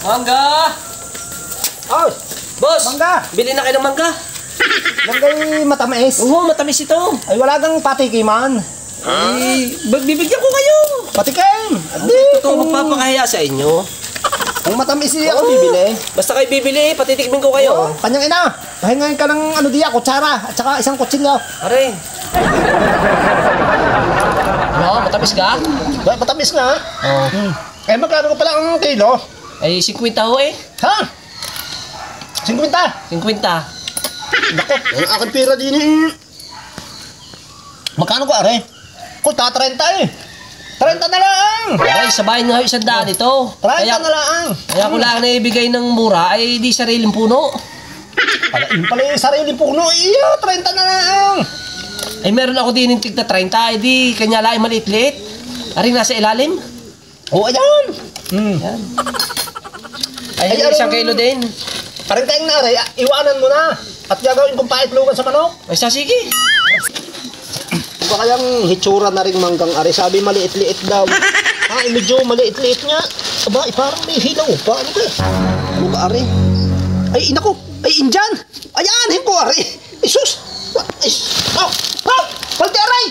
Mangga! Oh, Boss! mangga! Bili na kayo ng mangga. Mangga'y matamis. Oo, matamis ito. Ay, wala kang patikiman. Ay, bibigyan ko kayo. Patikim! Hindi, totoo magpapakahiya sa inyo. Ang matamis niya ako bibili. Basta kayo bibili, patitikmin ko kayo. Kanyang ina, pahingayin ka ng ano diya, kutsara, at saka isang kutsilyo. Aray. Ano, matamis ka? Matamis nga. Oo. Eh, magkano ka pala ang kilo? Ay, 50 ho eh. Ha? 50? 50. Nako, ang aking pira din eh. Magkano ka, are? Kulta, 30 eh. 30 na lang! Ay, sabahin nga yung 100 ito. 30 na lang! Kaya ko lang naibigay ng mura, ay di sariling puno. Pala yung sarili puno, iya, 30 na lang! Ay, meron ako din yung tigna 30, ay di kanya lang maliit-liit. Aring nasa ilalim. Oo, ayan! Yan. Ay, Ay, isang kilo din. Parang tayong naray, iwanan mo na. At gagawin kong paitlugan sa manok. Ay, sige. Ba kayang hitsura na rin manggang ari? Sabi maliit-liit daw. Ha, medyo maliit-liit nga. Aba, parang may hilaw. Paano ka? Ano ka, ari? Ay, inako! Ay, Indian! Ayan, himpo, ari! Isus! Ay, oh! Oh! Paldi, aray!